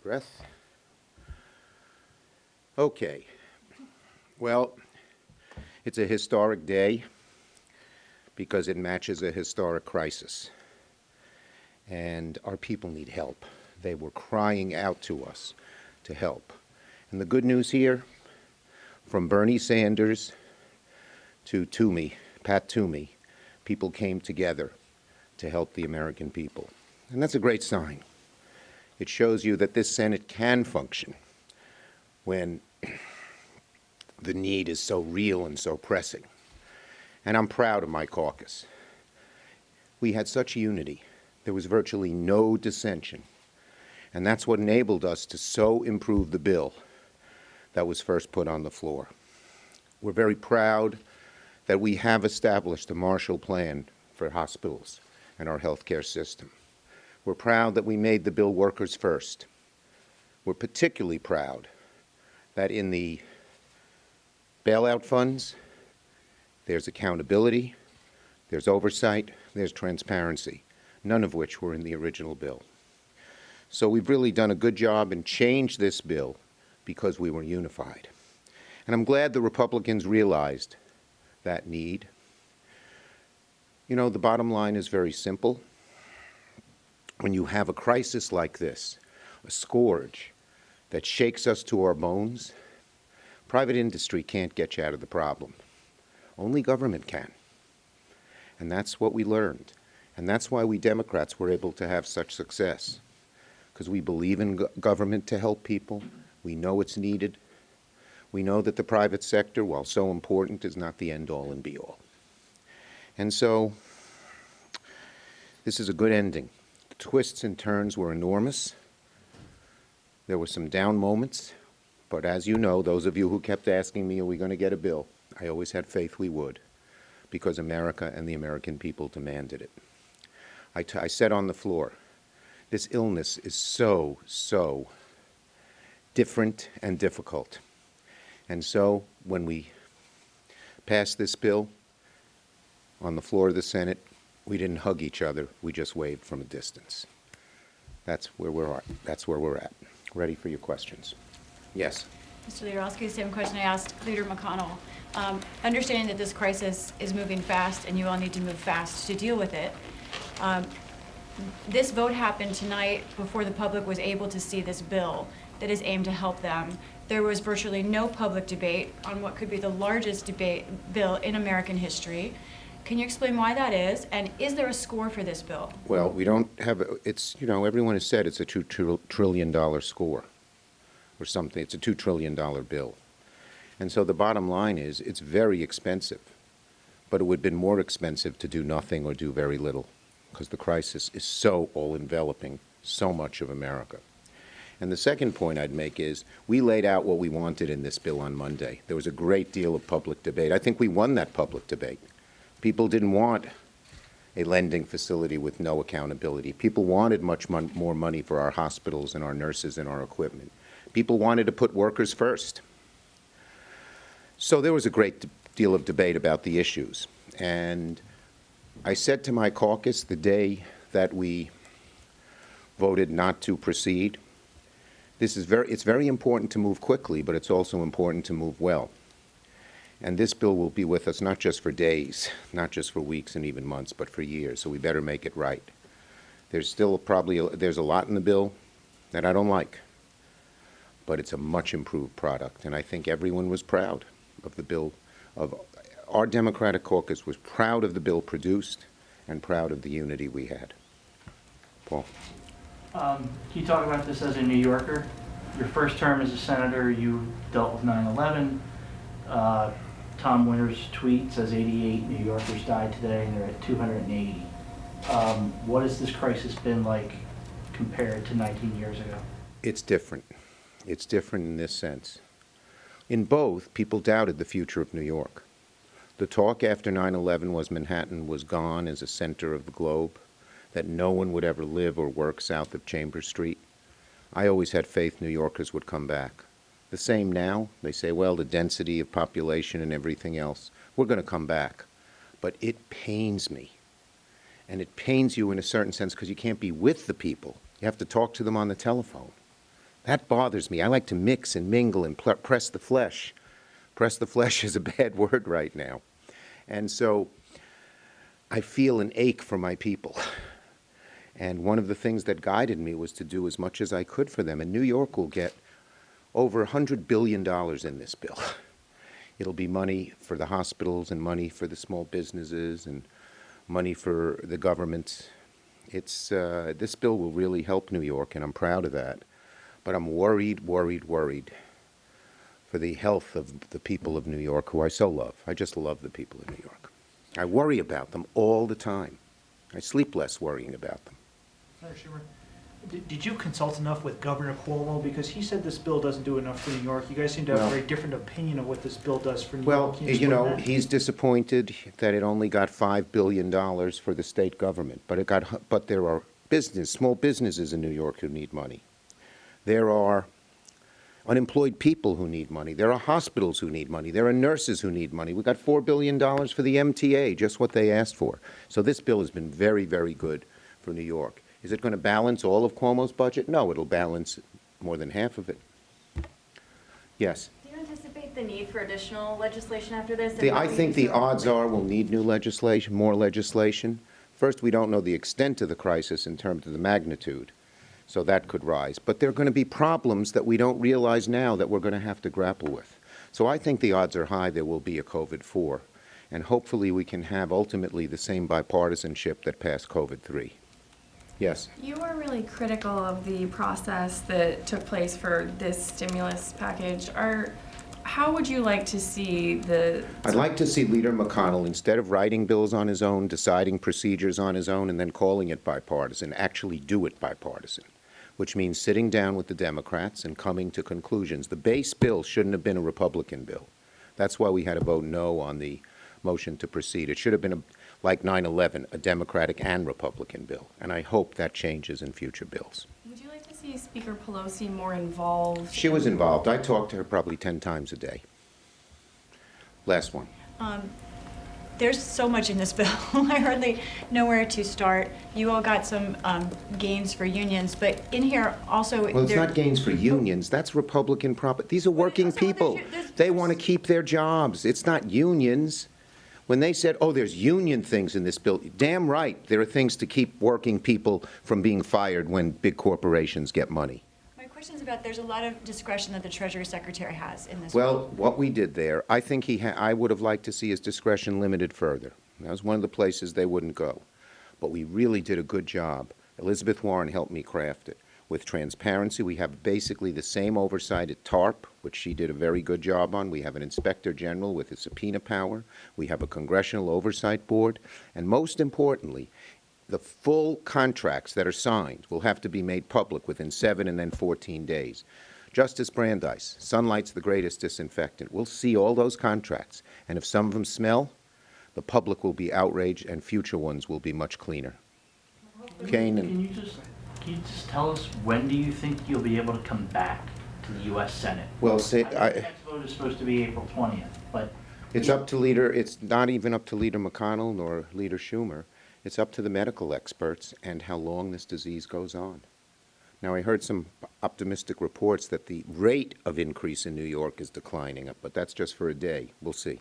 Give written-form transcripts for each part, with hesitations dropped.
Breath. Okay. Well, it's a historic day because it matches a historic crisis. And our people need help. They were crying out to us to help. And the good news here, from Bernie Sanders to Toomey, Pat Toomey, people came together to help the American people. And that's a great sign. It shows you that this Senate can function when the need is so real and so pressing. And I'm proud of my caucus. We had such unity. There was virtually no dissension. And that's what enabled us to so improve the bill that was first put on the floor. We're very proud that we have established a Marshall Plan for hospitals and our healthcare system. We're proud that we made the bill workers first. We're particularly proud that in the bailout funds, there's accountability, there's oversight, there's transparency, none of which were in the original bill. So we've really done a good job and changed this bill because we were unified. And I'm glad the Republicans realized that need. You know, the bottom line is very simple. When you have a crisis like this, a scourge that shakes us to our bones, private industry can't get you out of the problem. Only government can. And that's what we learned. And that's why we Democrats were able to have such success. Because we believe in government to help people. We know it's needed. We know that the private sector, while so important, is not the end-all and be-all. And so this is a good ending. The twists and turns were enormous. There were some down moments. But as you know, those of you who kept asking me, are we going to get a bill? I always had faith we would, because America and the American people demanded it. I said on the floor, this illness is so different and difficult. And so when we passed this bill on the floor of the Senate, we didn't hug each other, we just waved from a distance. That's where we're at. That's where we're at. Ready for your questions. Yes. Mr. Leader, I'll ask you the same question I asked Leader McConnell. Understanding that this crisis is moving fast and you all need to move fast to deal with it, this vote happened tonight before the public was able to see this bill that is aimed to help them. There was virtually no public debate on what could be the largest bill in American history. Can you explain why that is? And is there a score for this bill? Well, we don't have, it's, you know, everyone has said it's a $2 trillion score or something. It's a $2 trillion bill. And so the bottom line is it's very expensive, but it would have been more expensive to do nothing or do very little because the crisis is so all-enveloping so much of America. And the second point I'd make is we laid out what we wanted in this bill on Monday. There was a great deal of public debate. I think we won that public debate. People didn't want a lending facility with no accountability. People wanted much more money for our hospitals and our nurses and our equipment. People wanted to put workers first. So there was a great deal of debate about the issues. And I said to my caucus the day that we voted not to proceed, it's very important to move quickly, but it's also important to move well. And this bill will be with us not just for days, not just for weeks and even months, but for years, so we better make it right. There's still there's a lot in the bill that I don't like, but it's a much improved product, and I think everyone was proud of the bill. Our Democratic caucus was proud of the bill produced and proud of the unity we had. Paul. Can you talk about this as a New Yorker? Your first term as a senator, you dealt with 9/11. Tom Winter's tweet says 88 New Yorkers died today, and they're at 280. What has this crisis been like compared to 19 years ago? It's different. It's different in this sense. In both, people doubted the future of New York. The talk after 9/11 was Manhattan was gone as a center of the globe, that no one would ever live or work south of Chambers Street. I always had faith New Yorkers would come back. The same now. They say, well, the density of population and everything else, we're going to come back. But it pains me. And it pains you in a certain sense because you can't be with the people. You have to talk to them on the telephone. That bothers me. I like to mix and mingle and press the flesh. Press the flesh is a bad word right now. And so I feel an ache for my people. And one of the things that guided me was to do as much as I could for them. And New York will get over $100 billion in this bill. It'll be money for the hospitals and money for the small businesses and money for the government. This bill will really help New York, and I'm proud of that. But I'm worried for the health of the people of New York, who I so love. I just love the people of New York. I worry about them all the time. I sleep less worrying about them. Senator Schumer, did you consult enough with Governor Cuomo? Because he said this bill doesn't do enough for New York. You guys seem to have a very different opinion of what this bill does for New York. Well, Can you explain that? he's disappointed that it only got $5 billion for the state government, but there are small businesses in New York who need money. There are unemployed people who need money. There are hospitals who need money. There are nurses who need money. We got $4 billion for the MTA, just what they asked for. So this bill has been very, very good for New York. Is it going to balance all of Cuomo's budget? No, it'll balance more than half of it. Yes. Do you anticipate the need for additional legislation after this? I think the odds are we'll need new legislation, more legislation. First, we don't know the extent of the crisis in terms of the magnitude, so that could rise. But there are going to be problems that we don't realize now that we're going to have to grapple with. So I think the odds are high there will be a COVID-4, and hopefully we can have ultimately the same bipartisanship that passed COVID-3. Yes. You were really critical of the process that took place for this stimulus package. How would you like to see the... I'd like to see Leader McConnell, instead of writing bills on his own, deciding procedures on his own, and then calling it bipartisan, actually do it bipartisan, which means sitting down with the Democrats and coming to conclusions. The base bill shouldn't have been a Republican bill. That's why we had to vote no on the motion to proceed. It should have been, like 9/11, a Democratic and Republican bill, and I hope that changes in future bills. Would you like to see Speaker Pelosi more involved? She was involved. I talked to her probably 10 times a day. Last one. There's so much in this bill. I hardly know where to start. You all got some gains for unions, but in here also... Well, it's not gains for unions. That's Republican property. These are working people. They want to keep their jobs. It's not unions. When they said, oh, there's union things in this bill, damn right, there are things to keep working people from being fired when big corporations get money. My question's about, there's a lot of discretion that the Treasury Secretary has in this Well, bill. what we did there, I think I would have liked to see his discretion limited further. That was one of the places they wouldn't go. But we really did a good job. Elizabeth Warren helped me craft it. With transparency, we have basically the same oversight at TARP, which she did a very good job on. We have an inspector general with a subpoena power. We have a congressional oversight board. And most importantly, the full contracts that are signed will have to be made public within 7 and then 14 days. Justice Brandeis, sunlight's the greatest disinfectant. We'll see all those contracts. And if some of them smell, the public will be outraged and future ones will be much cleaner. Can you just tell us, when do you think you'll be able to come back to the U.S. Senate? Well, The next vote is supposed to be April 20th, but... It's up to it's not even up to Leader McConnell nor Leader Schumer. It's up to the medical experts and how long this disease goes on. Now, I heard some optimistic reports that the rate of increase in New York is declining, but that's just for a day. We'll see.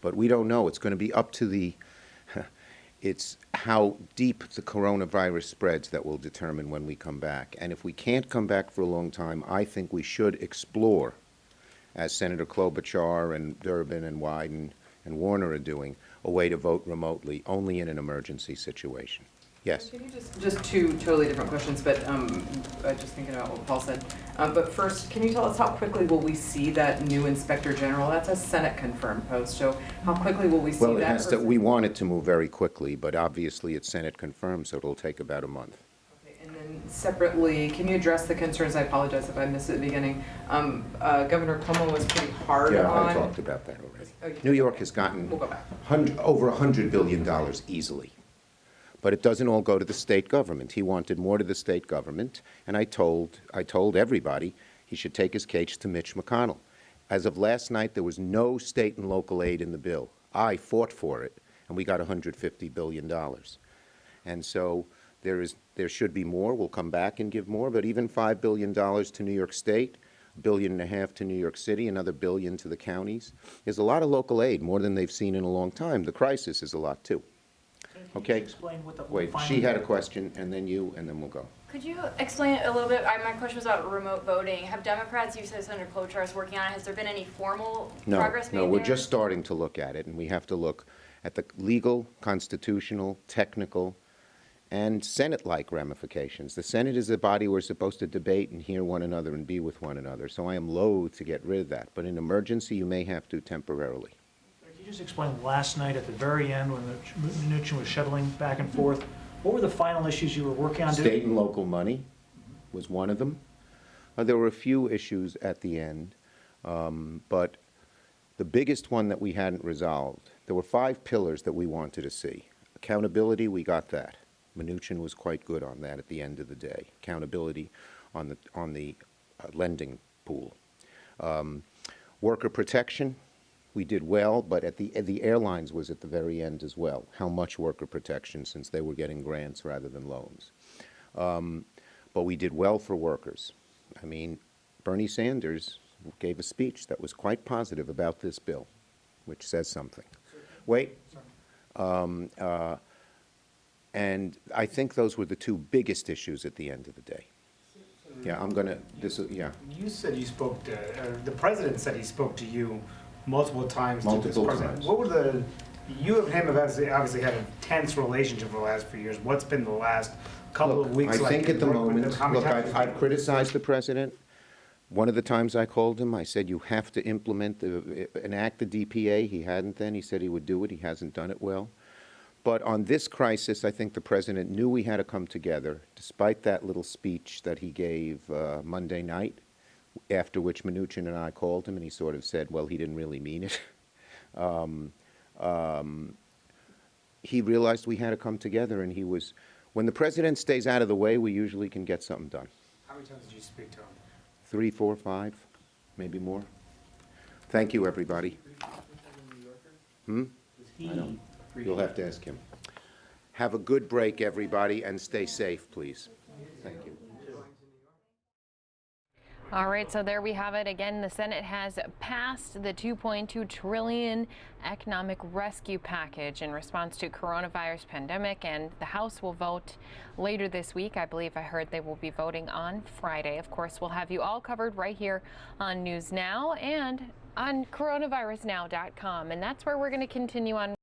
But we don't know. It's going to be up to it's how deep the coronavirus spreads that will determine when we come back. And if we can't come back for a long time, I think we should explore, as Senator Klobuchar and Durbin and Wyden and Warner are doing, a way to vote remotely only in an emergency situation. Yes. Can you just two totally different questions, but just thinking about what Paul said. But first, can you tell us how quickly will we see that new Inspector General? That's a Senate confirmed post. So how quickly will we see Well, that? we want it to move very quickly, but obviously it's Senate confirmed, so it'll take about a month. Okay, and then separately, can you address the concerns? I apologize if I missed it at the beginning. Governor Cuomo was pretty hard Yeah, on. I talked about that already. Okay. New York has gotten We'll go back. over $100 billion easily. But it doesn't all go to the state government. He wanted more to the state government, and I told everybody he should take his case to Mitch McConnell. As of last night, there was no state and local aid in the bill. I fought for it, and we got $150 billion. And so There should be more. We'll come back and give more, but even $5 billion to New York State, $1.5 billion to New York City, another $1 billion to the counties, is a lot of local aid, more than they've seen in a long time. The crisis is a lot, too. Can you Okay. just explain what the Wait, final- she had a question, and then you, and then we'll go. Could you explain a little bit, my question was about remote voting. Have Democrats, you said Senator Klobuchar is working on it, has there been any formal progress made No, we're there? just starting to look at it, and we have to look at the legal, constitutional, technical, and Senate-like ramifications. The Senate is a body we're supposed to debate and hear one another and be with one another, so I am loath to get rid of that. But in emergency, you may have to temporarily. Can you just explain last night at the very end when Mnuchin was shuttling back and forth, what were the final issues you were working on? State and local money was one of them. There were a few issues at the end, but the biggest one that we hadn't resolved, there were 5 pillars that we wanted to see. Accountability, we got that. Mnuchin was quite good on that at the end of the day. Accountability on the lending pool. Worker protection, we did well, but at the airlines was at the very end as well. How much worker protection, since they were getting grants rather than loans. But we did well for workers. I mean, Bernie Sanders gave a speech that was quite positive about this bill, which says something. Wait. And I think those were the 2 biggest issues at the end of the day. Yeah, I'm going to, yeah. You said you spoke to, the president said he spoke to you multiple times. Multiple to this president. times. What were you and him have obviously had a tense relationship for the last few years. What's been the last couple of weeks I like? think at the Work with moment, him? How many look, times I've criticized the president. One of the times I called him, I said, you have to enact the DPA. He hadn't then. He said he would do it. He hasn't done it well. But on this crisis, I think the president knew we had to come together, despite that little speech that he gave Monday night, after which Mnuchin and I called him, and he sort of said, well, he didn't really mean it. He realized we had to come together, and when the president stays out of the way, we usually can get something done. How many times did you speak to him? 3, 4, 5, maybe more. Thank you, everybody. I don't. You'll have to ask him. Have a good break, everybody, and stay safe, please. Thank you. All right, so there we have it. Again, the Senate has passed the $2.2 trillion economic rescue package in response to coronavirus pandemic, and the House will vote later this week. I believe I heard they will be voting on Friday. Of course, we'll have you all covered right here on News Now and on coronavirusnow.com, and that's where we're going to continue on.